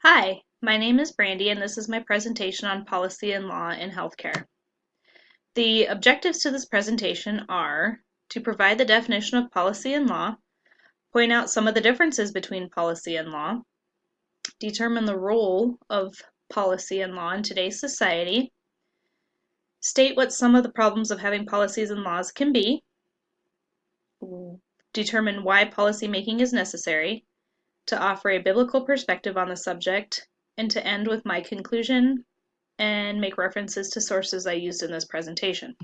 Hi, my name is Brandy and this is my presentation on policy and law in healthcare. The objectives to this presentation are to provide the definition of policy and law, point out some of the differences between policy and law, determine the role of policy and law in today's society, state what some of the problems of having policies and laws can be, determine why policy making is necessary, to offer a biblical perspective on the subject, and to end with my conclusion and make references to sources I used in this presentation.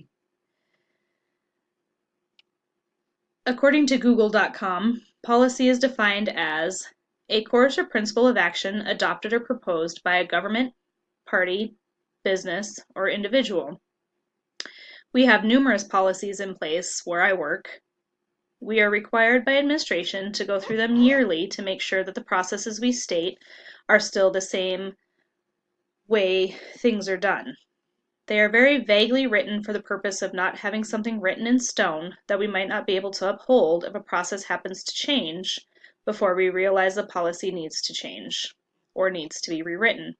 According to Google.com, policy is defined as a course or principle of action adopted or proposed by a government, party, business, or individual. We have numerous policies in place where I work. We are required by administration to go through them yearly to make sure that the processes we state are still the same way things are done. They are very vaguely written for the purpose of not having something written in stone that we might not be able to uphold if a process happens to change before we realize the policy needs to change or needs to be rewritten.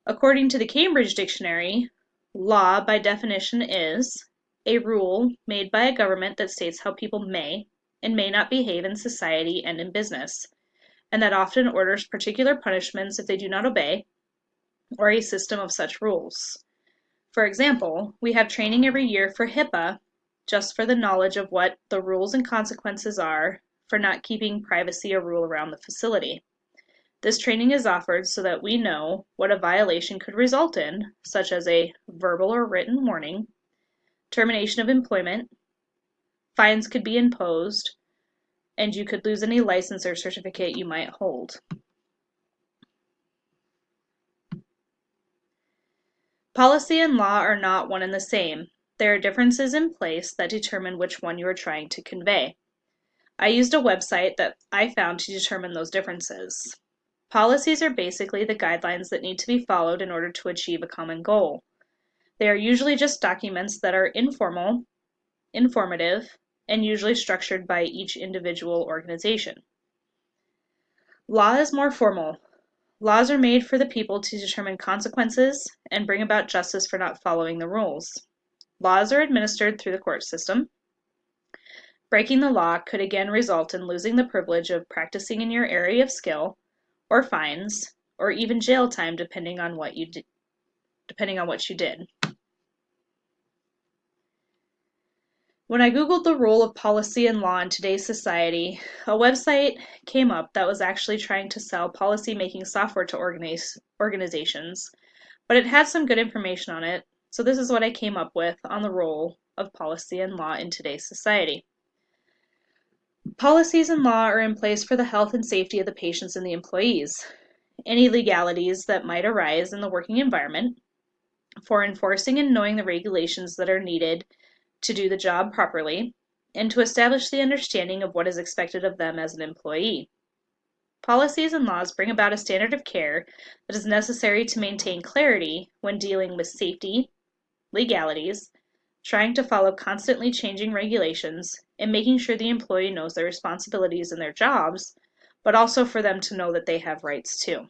According to the Cambridge Dictionary, law by definition is a rule made by a government that states how people may and may not behave in society and in business, and that often orders particular punishments if they do not obey, or a system of such rules. For example, we have training every year for HIPAA, just for the knowledge of what the rules and consequences are for not keeping privacy a rule around the facility. This training is offered so that we know what a violation could result in, such as a verbal or written warning, termination of employment, fines could be imposed, and you could lose any license or certificate you might hold. Policy and law are not one and the same. There are differences in place that determine which one you are trying to convey. I used a website that I found to determine those differences. Policies are basically the guidelines that need to be followed in order to achieve a common goal. They are usually just documents that are informal, informative, and usually structured by each individual organization. Law is more formal. Laws are made for the people to determine consequences and bring about justice for not following the rules. Laws are administered through the court system. Breaking the law could again result in losing the privilege of practicing in your area of skill, or fines, or even jail time depending on what you did. When I Googled the role of policy and law in today's society, a website came up that was actually trying to sell policy-making software to organizations, but it had some good information on it, so this is what I came up with on the role of policy and law in today's society. Policies and law are in place for the health and safety of the patients and the employees, any legalities that might arise in the working environment, for enforcing and knowing the regulations that are needed to do the job properly, and to establish the understanding of what is expected of them as an employee. Policies and laws bring about a standard of care that is necessary to maintain clarity when dealing with safety, legalities, trying to follow constantly changing regulations, and making sure the employee knows their responsibilities in their jobs, but also for them to know that they have rights too.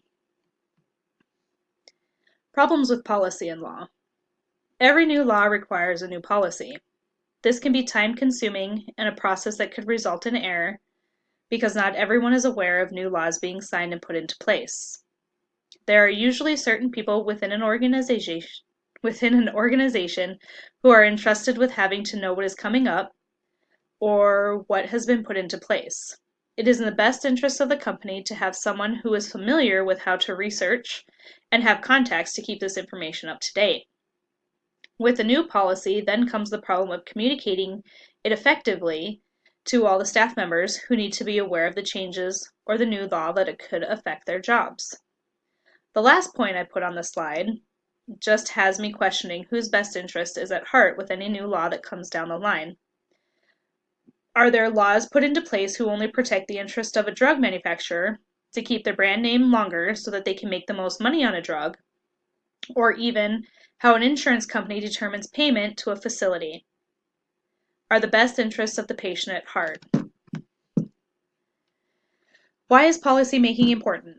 Problems with policy and law. Every new law requires a new policy. This can be time-consuming and a process that could result in error because not everyone is aware of new laws being signed and put into place. There are usually certain people within an organization who are entrusted with having to know what is coming up or what has been put into place. It is in the best interest of the company to have someone who is familiar with how to research and have contacts to keep this information up to date. With a new policy, then comes the problem of communicating it effectively to all the staff members who need to be aware of the changes or the new law that it could affect their jobs. The last point I put on the slide just has me questioning whose best interest is at heart with any new law that comes down the line. Are there laws put into place who only protect the interest of a drug manufacturer to keep their brand name longer so that they can make the most money on a drug? Or even how an insurance company determines payment to a facility? Are the best interests of the patient at heart? Why is policy making important?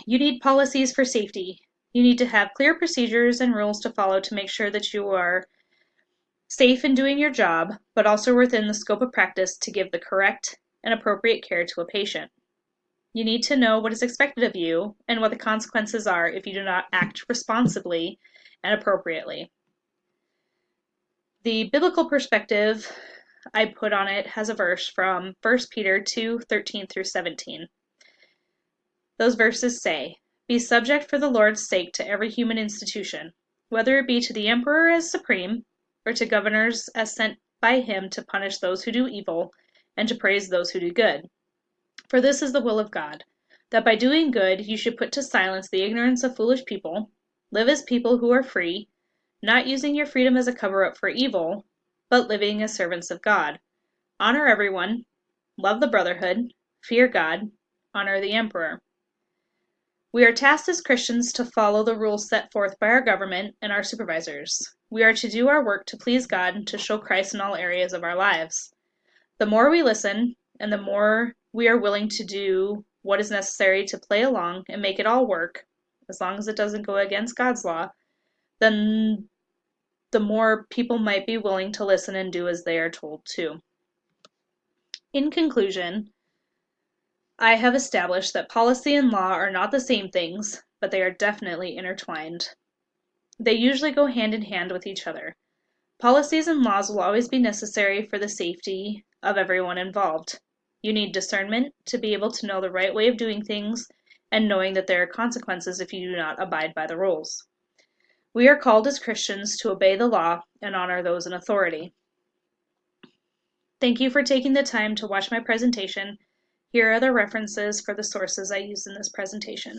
You need policies for safety. You need to have clear procedures and rules to follow to make sure that you are safe in doing your job, but also within the scope of practice to give the correct and appropriate care to a patient. You need to know what is expected of you and what the consequences are if you do not act responsibly and appropriately. The biblical perspective I put on it has a verse from 1 Peter 2:13 through 17. Those verses say, "Be subject for the Lord's sake to every human institution, whether it be to the emperor as supreme, or to governors as sent by him to punish those who do evil, and to praise those who do good. For this is the will of God, that by doing good you should put to silence the ignorance of foolish people, live as people who are free, not using your freedom as a cover-up for evil, but living as servants of God. Honor everyone, love the brotherhood, fear God, honor the emperor." We are tasked as Christians to follow the rules set forth by our government and our supervisors. We are to do our work to please God and to show Christ in all areas of our lives. The more we listen, and the more we are willing to do what is necessary to play along and make it all work, as long as it doesn't go against God's law, then the more people might be willing to listen and do as they are told to. In conclusion, I have established that policy and law are not the same things, but they are definitely intertwined. They usually go hand in hand with each other. Policies and laws will always be necessary for the safety of everyone involved. You need discernment to be able to know the right way of doing things and knowing that there are consequences if you do not abide by the rules. We are called as Christians to obey the law and honor those in authority. Thank you for taking the time to watch my presentation. Here are the references for the sources I used in this presentation.